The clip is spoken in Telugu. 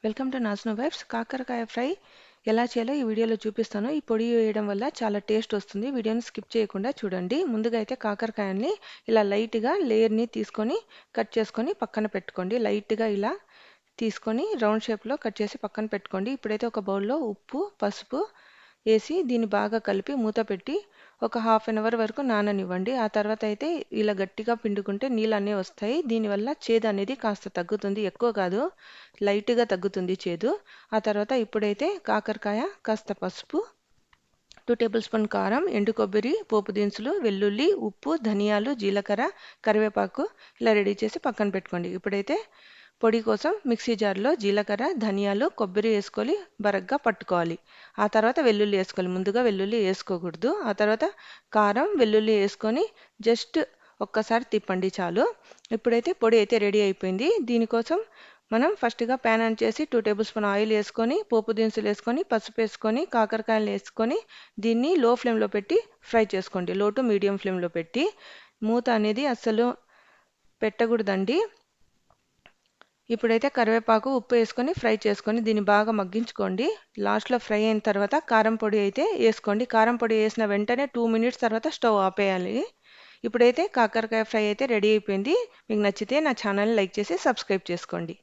Welcome to Nazno vibes. కాకరకాయ ఫ్రై ఎలా చేయాలో ఈ వీడియోలో చూపిస్తాను. ఈ పొడి వేయడం వల్ల చాలా టేస్ట్ వస్తుంది. వీడియోని స్కిప్ చేయకుండా చూడండి. ముందుగా అయితే కాకరకాయని ఇలా లైట్గా లేయర్ని తీసుకొని కట్ చేసుకొని పక్కన పెట్టుకోండి. లైట్గా ఇలా తీసుకొని రౌండ్ షేప్లో కట్ చేసి పక్కన పెట్టుకోండి. ఇప్పుడైతే ఒక బౌల్లో ఉప్పు, పసుపు వేసి దీన్ని బాగా కలిపి మూత పెట్టి ఒక హాఫ్ అన్ అవర్ వరకు నాననివ్వండి. ఆ తర్వాత అయితే ఇలా గట్టిగా పిండుకుంటే నీళ్ళు అన్నీ వస్తాయి. దీనివల్ల చేదు అనేది కాస్త తగ్గుతుంది, ఎక్కువ కాదు, లైట్గా తగ్గుతుంది చేదు. ఆ తర్వాత ఇప్పుడైతే కాకరకాయ, కాస్త పసుపు, 2 టేబుల్ స్పూన్ కారం, ఎండు కొబ్బరి, పోపు దినుసులు, వెల్లుల్లి, ఉప్పు, ధనియాలు, జీలకర్ర, కరివేపాకు ఇలా రెడీ చేసి పక్కన పెట్టుకోండి. ఇప్పుడైతే పొడి కోసం మిక్సీ జార్లో జీలకర్ర, ధనియాలు, కొబ్బరి వేసుకొని బరగ్గా పట్టుకోవాలి. ఆ తర్వాత వెల్లుల్లి వేసుకోవాలి. ముందుగా వెల్లుల్లి వేసుకోకూడదు. ఆ తర్వాత కారం, వెల్లుల్లి వేసుకొని జస్ట్ ఒక్కసారి తిప్పండి చాలు. ఇప్పుడైతే పొడి అయితే రెడీ అయిపోయింది. దీనికోసం మనం ఫస్ట్గా ప్యాన్ ఆన్ చేసి 2 టేబుల్ స్పూన్ ఆయిల్ వేసుకొని, పోపు దినుసులు వేసుకొని, పసుపు వేసుకొని, కాకరకాయలు వేసుకొని దీన్ని లో ఫ్లేమ్లో పెట్టి ఫ్రై చేసుకోండి. లో టు మీడియం ఫ్లేమ్లో పెట్టి మూత అనేది అస్సలు పెట్టకూడదండి. ఇప్పుడైతే కరివేపాకు, ఉప్పు వేసుకొని ఫ్రై చేసుకొని దీన్ని బాగా మగ్గించుకోండి. లాస్ట్లో ఫ్రై అయిన తర్వాత కారం పొడి అయితే వేసుకోండి. కారం పొడి వేసిన వెంటనే 2 మినిట్స్ తర్వాత స్టవ్ ఆపేయాలి. ఇప్పుడైతే కాకరకాయ ఫ్రై అయితే రెడీ అయిపోయింది. మీకు నచ్చితే నా ఛానల్ని లైక్ చేసి సబ్స్క్రైబ్ చేసుకోండి.